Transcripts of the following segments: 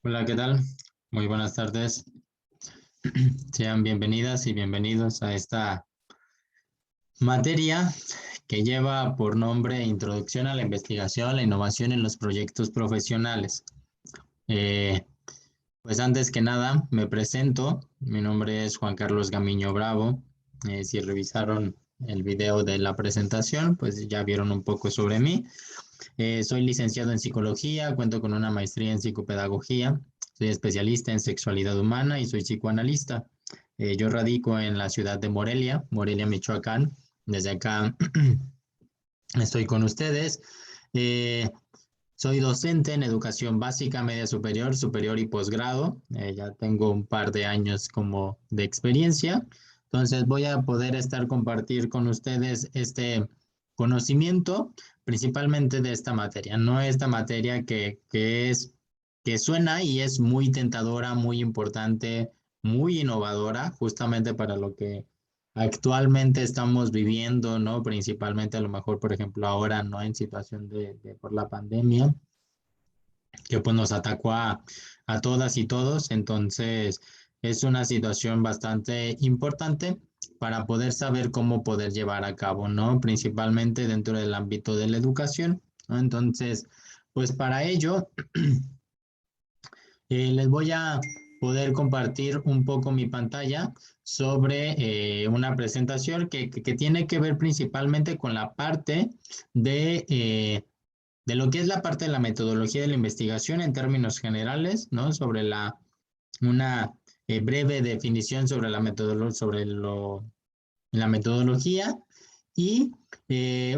Hola, ¿qué tal? Muy buenas tardes. Sean bienvenidas y bienvenidos a esta materia que lleva por nombre Introducción a la Investigación, la Innovación en los Proyectos Profesionales. Eh, pues antes que nada, me presento. Mi nombre es Juan Carlos Gamiño Bravo. Si revisaron el video de la presentación, pues ya vieron un poco sobre mí. Soy licenciado en psicología, cuento con una maestría en psicopedagogía, soy especialista en sexualidad humana y soy psicoanalista. Yo radico en la ciudad de Morelia, Morelia, Michoacán. Desde acá estoy con ustedes. Eh, Soy docente en educación básica, media superior, superior y posgrado. Ya tengo un par de años como de experiencia. Entonces voy a poder estar compartir con ustedes este conocimiento, principalmente de esta materia. No esta materia que suena y es muy tentadora, muy importante, muy innovadora, justamente para lo que actualmente estamos viviendo, ¿no? Principalmente a lo mejor, por ejemplo, ahora, ¿no? En situación por la pandemia, que pues nos atacó a todas y todos. Entonces, es una situación bastante importante para poder saber cómo poder llevar a cabo, ¿no? Principalmente dentro del ámbito de la educación, ¿no? Entonces, pues para ello, les voy a poder compartir un poco mi pantalla sobre una presentación que tiene que ver principalmente con la parte de lo que es la parte de la metodología de la investigación en términos generales, ¿no? Sobre una breve definición sobre la metodología y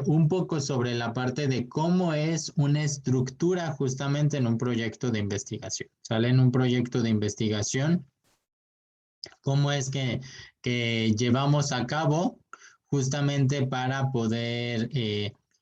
un poco sobre la parte de cómo es una estructura justamente en un proyecto de investigación. Sale en un proyecto de investigación, cómo es que llevamos a cabo justamente para poder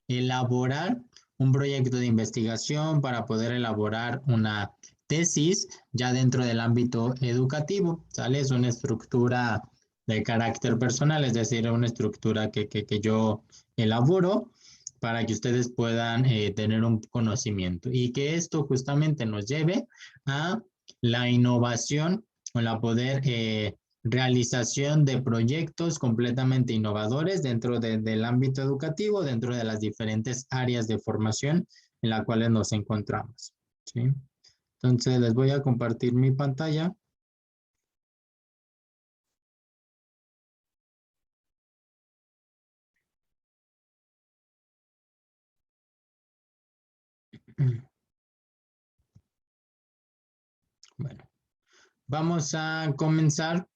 elaborar un proyecto de investigación, para poder elaborar una tesis ya dentro del ámbito educativo, ¿sale? Es una estructura de carácter personal, es decir, una estructura que yo elaboro para que ustedes puedan tener un conocimiento y que esto justamente nos lleve a la innovación o la poder realización de proyectos completamente innovadores del ámbito educativo, dentro de las diferentes áreas de formación en las cuales nos encontramos, ¿sí? Entonces les voy a compartir mi pantalla. Bueno, vamos a comenzar.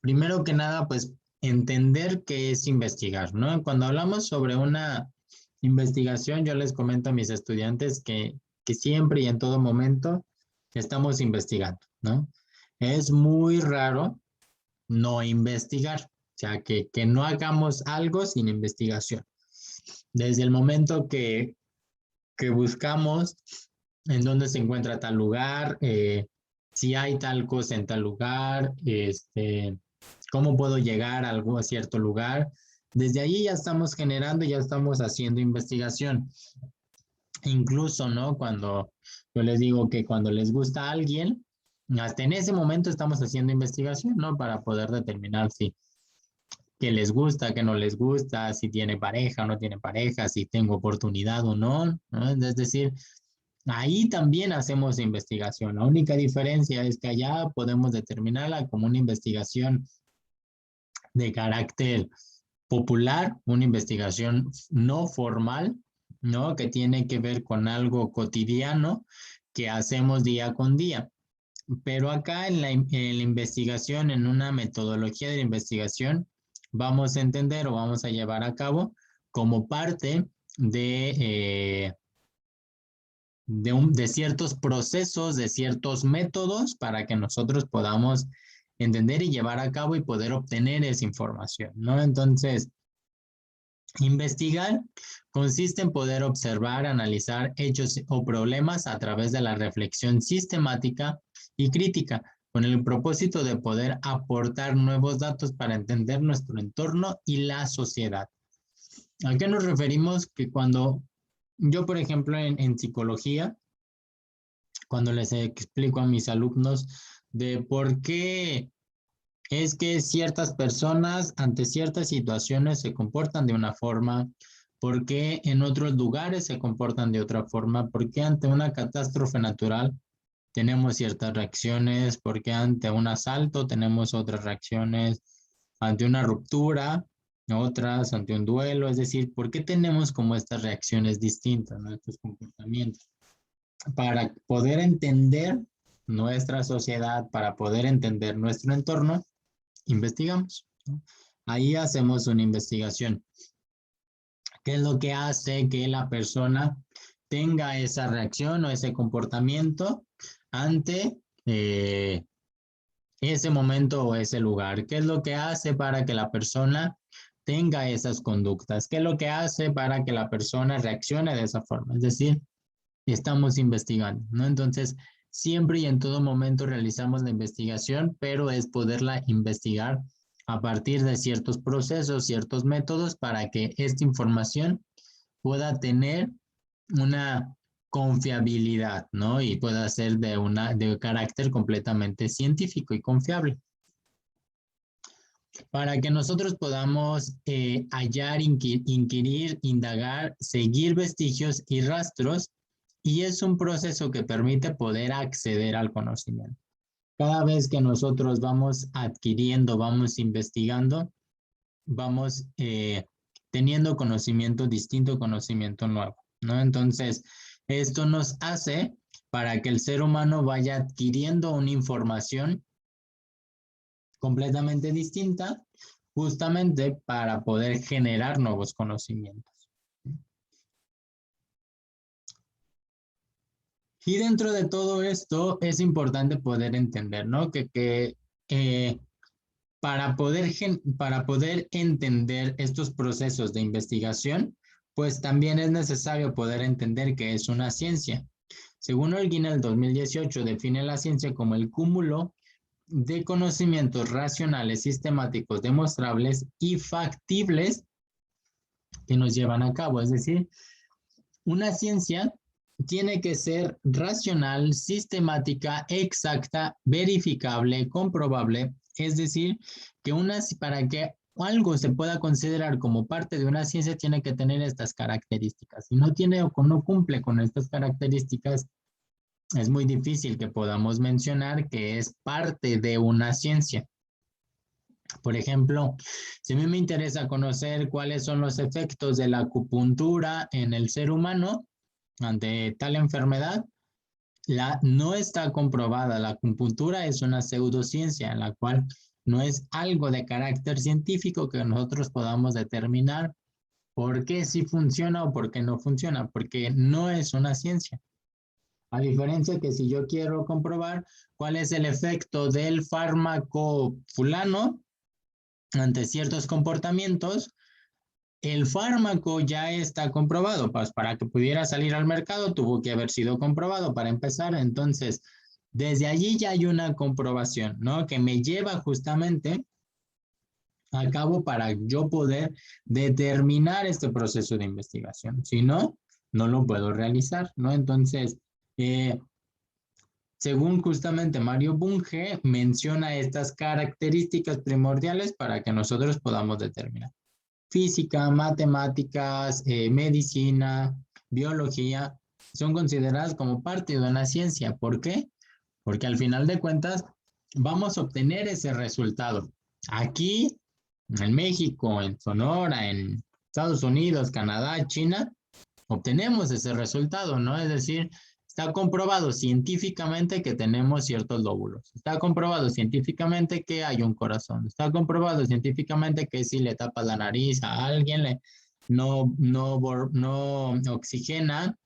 Primero que nada, pues entender qué es investigar, ¿no? Cuando hablamos sobre una investigación, yo les comento a mis estudiantes que siempre y en todo momento estamos investigando, ¿no? Es muy raro no investigar, o sea, que no hagamos algo sin investigación. Desde el momento que buscamos en dónde se encuentra tal lugar, si hay tal cosa en tal lugar, cómo puedo llegar a algún cierto lugar. Desde allí ya estamos generando, ya estamos haciendo investigación. Incluso, ¿no? Cuando yo les digo que cuando les gusta a alguien, hasta en ese momento estamos haciendo investigación, ¿no? Para poder determinar si qué les gusta, qué no les gusta, si tiene pareja o no tiene pareja, si tengo oportunidad o no, ¿no? Es decir, ahí también hacemos investigación. La única diferencia es que allá podemos determinarla como una investigación de carácter popular, una investigación no formal, ¿no? Que tiene que ver con algo cotidiano que hacemos día con día. Pero acá en la investigación, en una metodología de la investigación, vamos a entender o vamos a llevar a cabo como parte de ciertos procesos, de ciertos métodos para que nosotros podamos entender y llevar a cabo y poder obtener esa información, ¿no? Entonces, investigar consiste en poder observar, analizar hechos o problemas a través de la reflexión sistemática y crítica, con el propósito de poder aportar nuevos datos para entender nuestro entorno y la sociedad. ¿A qué nos referimos? Que cuando yo, por ejemplo, en psicología, cuando les explico a mis alumnos de por qué es que ciertas personas ante ciertas situaciones se comportan de una forma, por qué en otros lugares se comportan de otra forma, por qué ante una catástrofe natural tenemos ciertas reacciones, por qué ante un asalto tenemos otras reacciones, ante una ruptura, otras, ante un duelo, es decir, por qué tenemos como estas reacciones distintas, ¿no? Estos comportamientos. Para poder entender nuestra sociedad, para poder entender nuestro entorno, investigamos, ¿no? Ahí hacemos una investigación. ¿Qué es lo que hace que la persona tenga esa reacción o ese comportamiento ante ese momento o ese lugar? ¿Qué es lo que hace para que la persona tenga esas conductas? ¿Qué es lo que hace para que la persona reaccione de esa forma? Es decir, estamos investigando, ¿no? Entonces, siempre y en todo momento realizamos la investigación, pero es poderla investigar a partir de ciertos procesos, ciertos métodos para que esta información pueda tener una confiabilidad, ¿no? Y pueda ser de carácter completamente científico y confiable. Para que nosotros podamos hallar, inquirir, indagar, seguir vestigios y rastros, y es un proceso que permite poder acceder al conocimiento. Cada vez que nosotros vamos adquiriendo, vamos investigando, vamos teniendo conocimiento distinto, conocimiento nuevo, ¿no? Entonces, esto nos hace para que el ser humano vaya adquiriendo una información completamente distinta, justamente para poder generar nuevos conocimientos. Y dentro de todo esto es importante poder entender, ¿no? Que para poder entender estos procesos de investigación, pues también es necesario poder entender que es una ciencia. Según Holguín, el 2018 define la ciencia como el cúmulo de conocimientos racionales, sistemáticos, demostrables y factibles que nos llevan a cabo. Es decir, una ciencia tiene que ser racional, sistemática, exacta, verificable, comprobable. Es decir, que para que algo se pueda considerar como parte de una ciencia tiene que tener estas características. Si no tiene o no cumple con estas características, es muy difícil que podamos mencionar que es parte de una ciencia. Por ejemplo, si a mí me interesa conocer cuáles son los efectos de la acupuntura en el ser humano ante tal enfermedad, no está comprobada. La acupuntura es una pseudociencia en la cual no es algo de carácter científico que nosotros podamos determinar por qué sí funciona o por qué no funciona, porque no es una ciencia. A diferencia que si yo quiero comprobar cuál es el efecto del fármaco fulano ante ciertos comportamientos, el fármaco ya está comprobado. Pues para que pudiera salir al mercado tuvo que haber sido comprobado para empezar. Entonces, desde allí ya hay una comprobación, ¿no? Que me lleva justamente a cabo para yo poder determinar este proceso de investigación. Si no, no lo puedo realizar, ¿no? Entonces, según justamente Mario Bunge, menciona estas características primordiales para que nosotros podamos determinar. Física, matemáticas, medicina, biología, son consideradas como parte de una ciencia. ¿Por qué? Porque al final de cuentas vamos a obtener ese resultado. Aquí, en México, en Sonora, en Estados Unidos, Canadá, China, obtenemos ese resultado, ¿no? Es decir, está comprobado científicamente que tenemos ciertos lóbulos. Está comprobado científicamente que hay un corazón. Está comprobado científicamente que si le tapas la nariz a alguien, no oxigena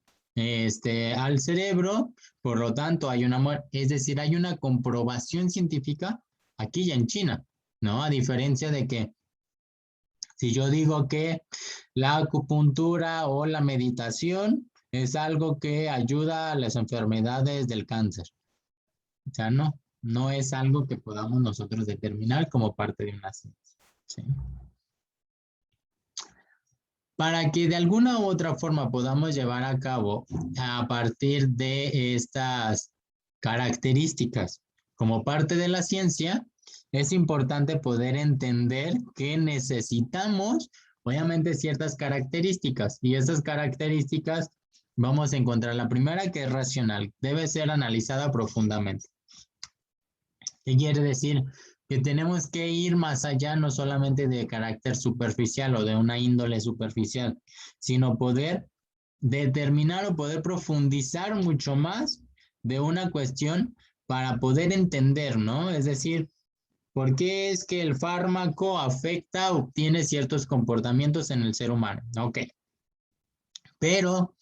al cerebro, por lo tanto hay una muerte. Es decir, hay una comprobación científica aquí y en China, ¿no? A diferencia de que si yo digo que la acupuntura o la meditación es algo que ayuda a las enfermedades del cáncer. O sea, no es algo que podamos nosotros determinar como parte de una ciencia. ¿Sí? Para que de alguna u otra forma podamos llevar a cabo a partir de estas características. Como parte de la ciencia, es importante poder entender que necesitamos, obviamente, ciertas características. Y esas características vamos a encontrar la primera, que es racional. Debe ser analizada profundamente. ¿Qué quiere decir? Que tenemos que ir más allá, no solamente de carácter superficial o de una índole superficial, sino poder determinar o poder profundizar mucho más de una cuestión para poder entender, ¿no? Es decir, ¿por qué es que el fármaco afecta o tiene ciertos comportamientos en el ser humano? Ok, pero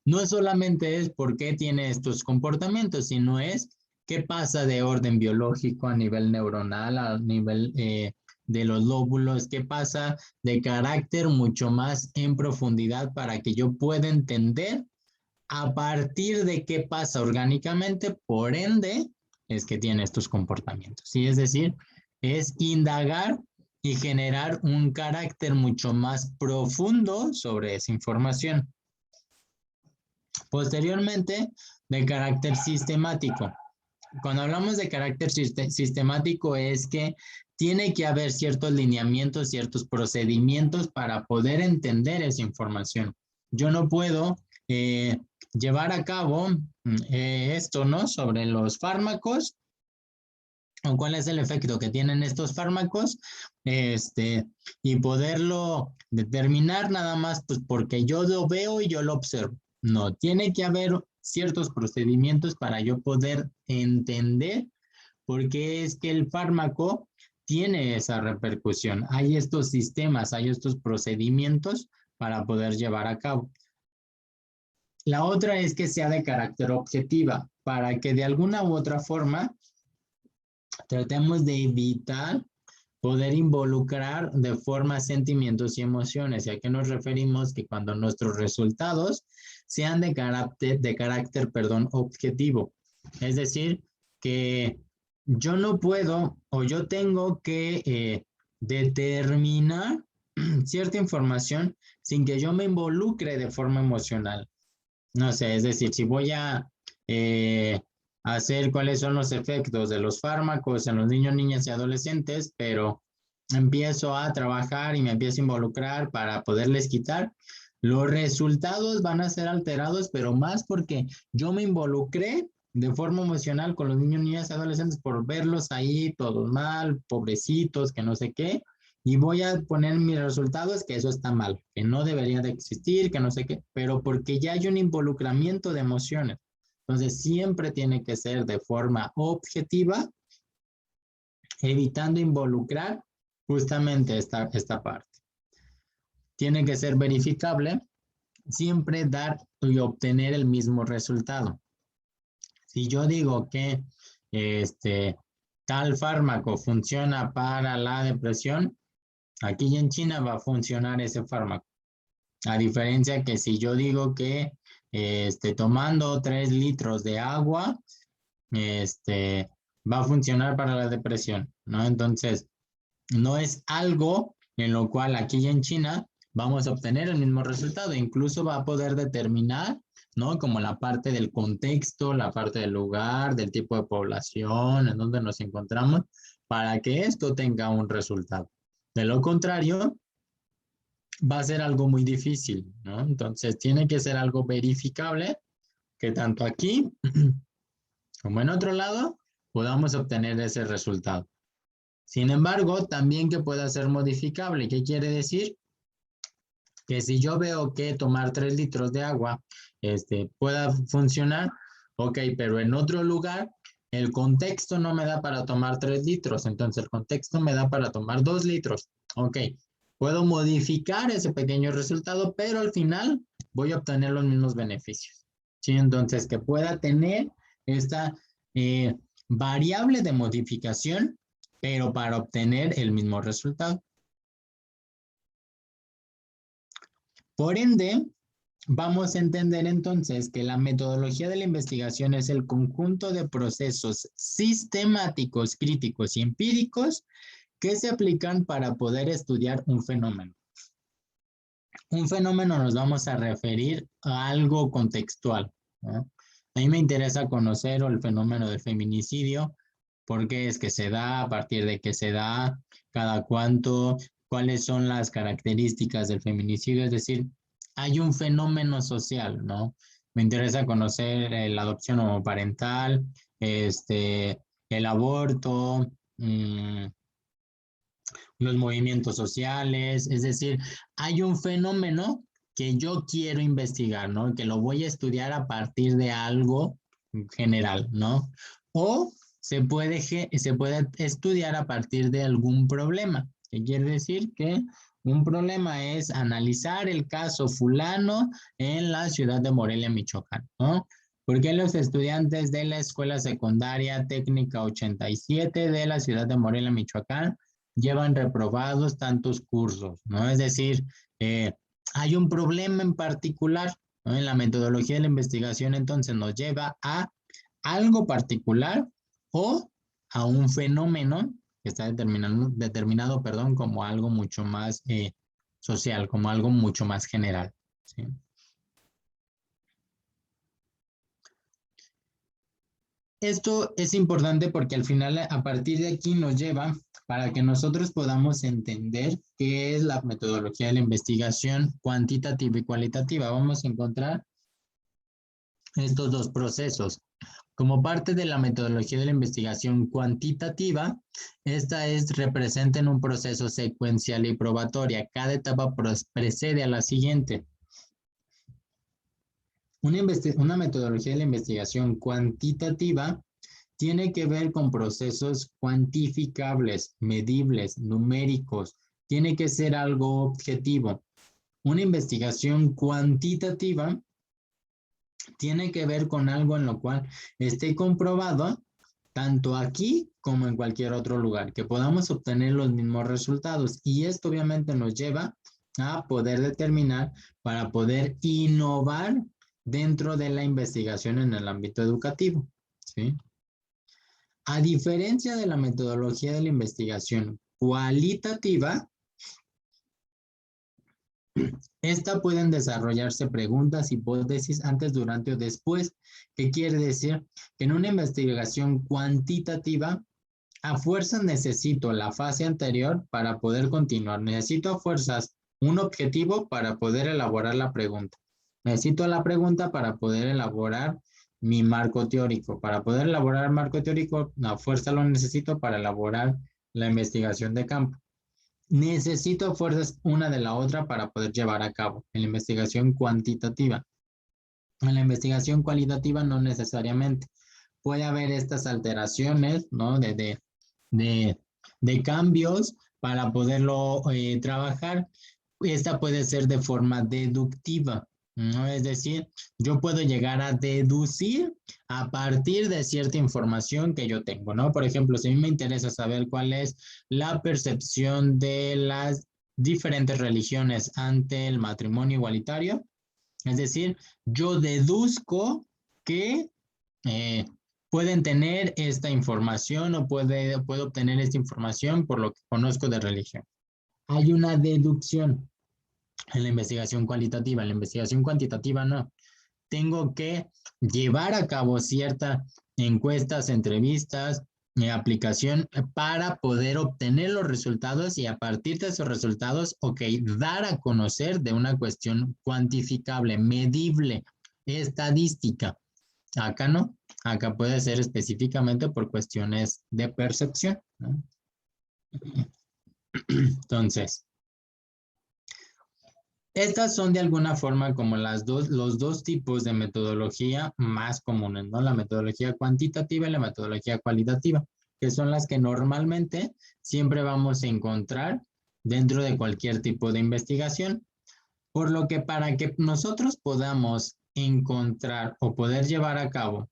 no solamente es por qué tiene estos comportamientos, sino es qué pasa de orden biológico a nivel neuronal, a nivel de los lóbulos, qué pasa de carácter mucho más en profundidad para que yo pueda entender a partir de qué pasa orgánicamente, por ende, es que tiene estos comportamientos. ¿Sí? Es decir, es indagar y generar un carácter mucho más profundo sobre esa información. Posteriormente, de carácter sistemático. Cuando hablamos de carácter sistemático es que tiene que haber ciertos lineamientos, ciertos procedimientos para poder entender esa información. Yo no puedo llevar a cabo esto, ¿no? Sobre los fármacos o cuál es el efecto que tienen estos fármacos, y poderlo determinar nada más pues porque yo lo veo y yo lo observo. No, tiene que haber ciertos procedimientos para yo poder entender por qué es que el fármaco tiene esa repercusión. Hay estos sistemas, hay estos procedimientos para poder llevar a cabo. La otra es que sea de carácter objetiva, para que de alguna u otra forma tratemos de evitar poder involucrar de forma sentimientos y emociones. ¿Y a qué nos referimos? Que cuando nuestros resultados sean de carácter, objetivo. Es decir, que yo no puedo o yo tengo que determinar cierta información sin que yo me involucre de forma emocional. No sé, es decir, si voy a hacer cuáles son los efectos de los fármacos en los niños, niñas y adolescentes, pero empiezo a trabajar y me empiezo a involucrar para poderles quitar, los resultados van a ser alterados, pero más porque yo me involucré de forma emocional con los niños, niñas y adolescentes por verlos ahí todos mal, pobrecitos, que no sé qué, y voy a poner mis resultados que eso está mal, que no debería de existir, que no sé qué, pero porque ya hay un involucramiento de emociones. Entonces siempre tiene que ser de forma objetiva, evitando involucrar justamente esta parte. Tiene que ser verificable, siempre dar y obtener el mismo resultado. Si yo digo que tal fármaco funciona para la depresión, aquí en China va a funcionar ese fármaco. A diferencia que si yo digo que tomando 3 litros de agua, va a funcionar para la depresión, ¿no? Entonces, no es algo en lo cual aquí en China vamos a obtener el mismo resultado. Incluso va a poder determinar, ¿no? Como la parte del contexto, la parte del lugar, del tipo de población, en donde nos encontramos, para que esto tenga un resultado. De lo contrario, va a ser algo muy difícil, ¿no? Entonces, tiene que ser algo verificable, que tanto aquí como en otro lado podamos obtener ese resultado. Sin embargo, también que pueda ser modificable. ¿Qué quiere decir? Que si yo veo que tomar 3 litros de agua pueda funcionar, ok, pero en otro lugar el contexto no me da para tomar 3 litros, entonces el contexto me da para tomar 2 litros. Ok, puedo modificar ese pequeño resultado, pero al final voy a obtener los mismos beneficios. ¿Sí? Entonces, que pueda tener esta variable de modificación, pero para obtener el mismo resultado. Por ende, vamos a entender entonces que la metodología de la investigación es el conjunto de procesos sistemáticos, críticos y empíricos que se aplican para poder estudiar un fenómeno. Un fenómeno nos vamos a referir a algo contextual, ¿no? A mí me interesa conocer el fenómeno del feminicidio, por qué es que se da, a partir de qué se da, cada cuánto, cuáles son las características del feminicidio, es decir, hay un fenómeno social, ¿no? Me interesa conocer la adopción homoparental, el aborto, los movimientos sociales, es decir, hay un fenómeno que yo quiero investigar, ¿no? Que lo voy a estudiar a partir de algo general, ¿no? O se puede estudiar a partir de algún problema. ¿Qué quiere decir? Que un problema es analizar el caso fulano en la ciudad de Morelia, Michoacán, ¿no? ¿Por qué los estudiantes de la Escuela Secundaria Técnica 87 de la ciudad de Morelia, Michoacán, llevan reprobados tantos cursos, ¿no? Es decir, hay un problema en particular, ¿no? En la metodología de la investigación, entonces nos lleva a algo particular o a un fenómeno que está determinado, perdón, como algo mucho más social, como algo mucho más general, ¿sí? Esto es importante porque al final, a partir de aquí, nos lleva para que nosotros podamos entender qué es la metodología de la investigación cuantitativa y cualitativa. Vamos a encontrar estos dos procesos. Como parte de la metodología de la investigación cuantitativa, esta representa en un proceso secuencial y probatoria. Cada etapa precede a la siguiente. Una metodología de la investigación cuantitativa tiene que ver con procesos cuantificables, medibles, numéricos. Tiene que ser algo objetivo. Una investigación cuantitativa tiene que ver con algo en lo cual esté comprobado, tanto aquí como en cualquier otro lugar, que podamos obtener los mismos resultados. Y esto obviamente nos lleva a poder determinar para poder innovar dentro de la investigación en el ámbito educativo, ¿sí? A diferencia de la metodología de la investigación cualitativa, esta pueden desarrollarse preguntas, hipótesis antes, durante o después. ¿Qué quiere decir? Que en una investigación cuantitativa, a fuerzas necesito la fase anterior para poder continuar. Necesito a fuerzas un objetivo para poder elaborar la pregunta. Necesito la pregunta para poder elaborar mi marco teórico. Para poder elaborar el marco teórico, a fuerza lo necesito para elaborar la investigación de campo. Necesito fuerzas una de la otra para poder llevar a cabo en la investigación cuantitativa. En la investigación cualitativa no necesariamente. Puede haber estas alteraciones, ¿no? de cambios para poderlo trabajar. Esta puede ser de forma deductiva, ¿no? Es decir, yo puedo llegar a deducir a partir de cierta información que yo tengo, ¿no? Por ejemplo, si a mí me interesa saber cuál es la percepción de las diferentes religiones ante el matrimonio igualitario, es decir, yo deduzco que eh, pueden tener esta información o puedo obtener esta información por lo que conozco de religión. Hay una deducción en la investigación cualitativa, en la investigación cuantitativa no. Tengo que llevar a cabo ciertas encuestas, entrevistas, aplicación para poder obtener los resultados y a partir de esos resultados, ok, dar a conocer de una cuestión cuantificable, medible, estadística. Acá no, acá puede ser específicamente por cuestiones de percepción, ¿no? Entonces, estas son de alguna forma como los dos tipos de metodología más comunes, ¿no? La metodología cuantitativa y la metodología cualitativa, que son las que normalmente siempre vamos a encontrar dentro de cualquier tipo de investigación. Por lo que para que nosotros podamos encontrar o poder llevar a cabo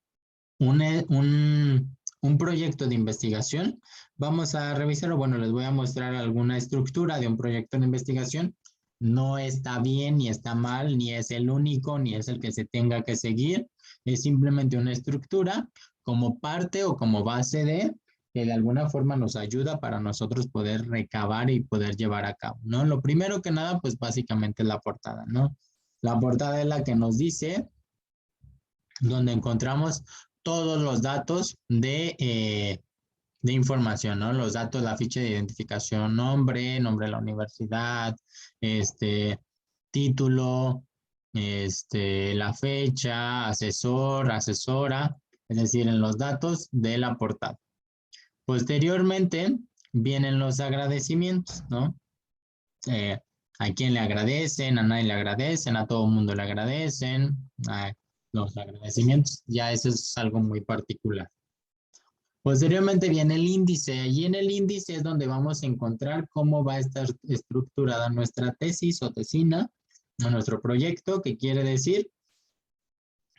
un proyecto de investigación, vamos a revisarlo. Bueno, les voy a mostrar alguna estructura de un proyecto de investigación. No está bien, ni está mal, ni es el único, ni es el que se tenga que seguir. Es simplemente una estructura como parte o como base que de alguna forma nos ayuda para nosotros poder recabar y poder llevar a cabo, ¿no? Lo primero que nada, pues básicamente es la portada, ¿no? La portada es la que nos dice donde encontramos todos los datos de información, ¿no? Los datos, la ficha de identificación, nombre de la universidad, título, la fecha, asesor, asesora, es decir, en los datos de la portada. Posteriormente vienen los agradecimientos, ¿no? A quién le agradecen, a nadie le agradecen, a todo el mundo le agradecen, los agradecimientos, ya eso es algo muy particular. Posteriormente viene el índice, y en el índice es donde vamos a encontrar cómo va a estar estructurada nuestra tesis o tesina, o nuestro proyecto, que quiere decir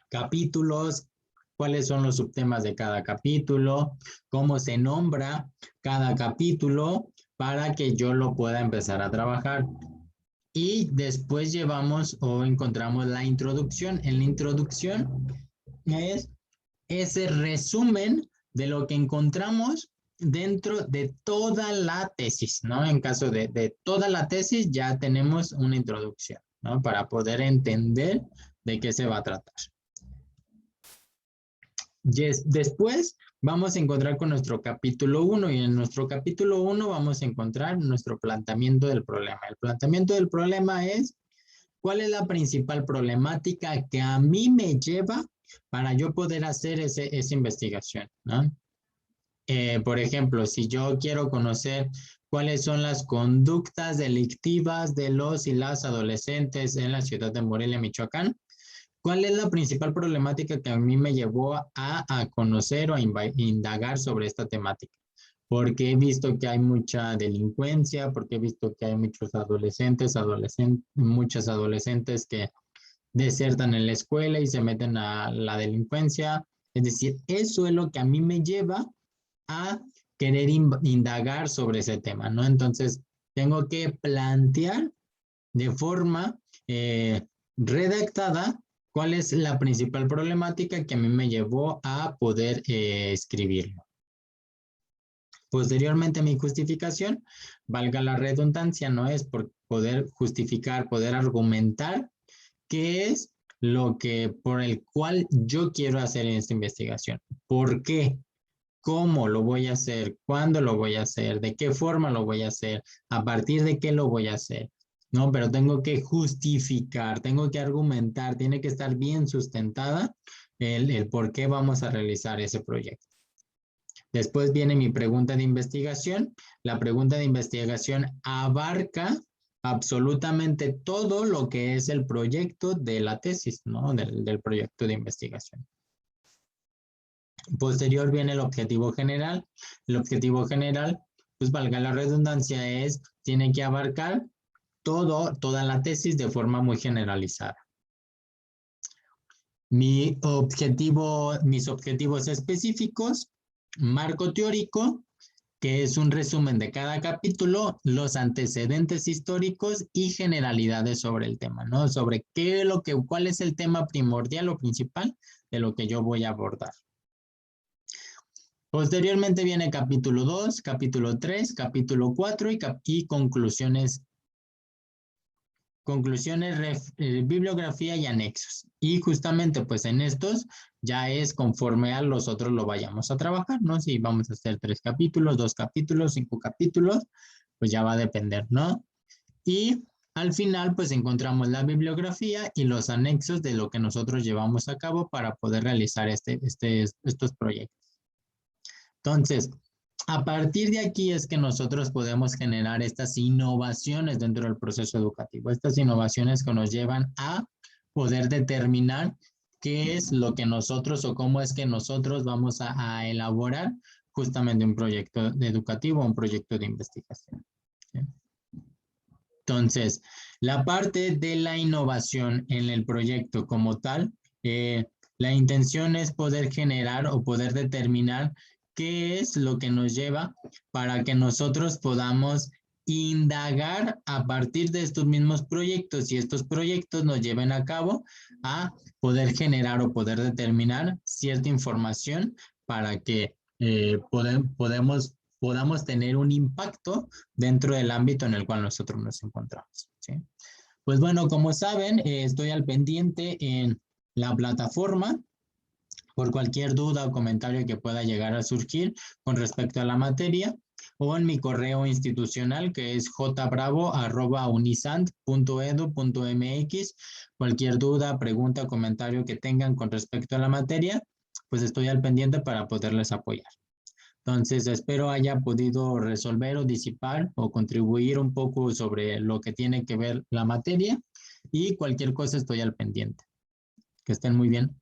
capítulos, cuáles son los subtemas de cada capítulo, cómo se nombra cada capítulo para que yo lo pueda empezar a trabajar. Y después llevamos o encontramos la introducción. En la introducción es ese resumen de lo que encontramos dentro de toda la tesis, ¿no? En caso de toda la tesis ya tenemos una introducción, ¿no? Para poder entender de qué se va a tratar. Después vamos a encontrar con nuestro capítulo 1 y en nuestro capítulo 1 vamos a encontrar nuestro planteamiento del problema. El planteamiento del problema es ¿cuál es la principal problemática que a mí me lleva para yo poder hacer esa investigación, ¿no? Por ejemplo, si yo quiero conocer cuáles son las conductas delictivas de los y las adolescentes en la ciudad de Morelia, Michoacán, ¿cuál es la principal problemática que a mí me llevó a conocer o a indagar sobre esta temática? Porque he visto que hay mucha delincuencia, porque he visto que hay muchos muchas adolescentes que desertan en la escuela y se meten a la delincuencia. Es decir, eso es lo que a mí me lleva a querer indagar sobre ese tema, ¿no? Entonces, tengo que plantear de forma redactada cuál es la principal problemática que a mí me llevó a poder escribirlo. Posteriormente, mi justificación, valga la redundancia, no es por poder justificar, poder argumentar qué es lo que por el cual yo quiero hacer esta investigación. ¿Por qué? ¿Cómo lo voy a hacer? ¿Cuándo lo voy a hacer? ¿De qué forma lo voy a hacer? ¿A partir de qué lo voy a hacer? No, pero tengo que justificar, tengo que argumentar, tiene que estar bien sustentada el por qué vamos a realizar ese proyecto. Después viene mi pregunta de investigación. La pregunta de investigación abarca absolutamente todo lo que es el proyecto de la tesis, ¿no? Del proyecto de investigación. Posterior viene el objetivo general. El objetivo general, pues valga la redundancia, tiene que abarcar toda la tesis de forma muy generalizada. Mis objetivos específicos, marco teórico, que es un resumen de cada capítulo, los antecedentes históricos y generalidades sobre el tema, ¿no? Sobre cuál es el tema primordial o principal de lo que yo voy a abordar. Posteriormente viene capítulo 2, capítulo 3, capítulo 4 y conclusiones, bibliografía y anexos. Y justamente pues en estos ya es conforme a los otros lo vayamos a trabajar, ¿no? Si vamos a hacer 3 capítulos, 2 capítulos, 5 capítulos, pues ya va a depender, ¿no? Y al final pues encontramos la bibliografía y los anexos de lo que nosotros llevamos a cabo para poder realizar estos proyectos. Entonces, a partir de aquí es que nosotros podemos generar estas innovaciones dentro del proceso educativo, estas innovaciones que nos llevan a poder determinar qué es lo que nosotros o cómo es que nosotros vamos a elaborar justamente un proyecto educativo, un proyecto de investigación. ¿Sí? Entonces, la parte de la innovación en el proyecto como tal, la intención es poder generar o poder determinar qué es lo que nos lleva para que nosotros podamos indagar a partir de estos mismos proyectos y estos proyectos nos lleven a cabo a poder generar o poder determinar cierta información para que podamos tener un impacto dentro del ámbito en el cual nosotros nos encontramos, ¿sí? Pues bueno, como saben, estoy al pendiente en la plataforma por cualquier duda o comentario que pueda llegar a surgir con respecto a la materia, o en mi correo institucional que es jbravo@unisant.edu.mx. Cualquier duda, pregunta, comentario que tengan con respecto a la materia, pues estoy al pendiente para poderles apoyar. Entonces, espero haya podido resolver o disipar o contribuir un poco sobre lo que tiene que ver la materia, y cualquier cosa estoy al pendiente. Que estén muy bien.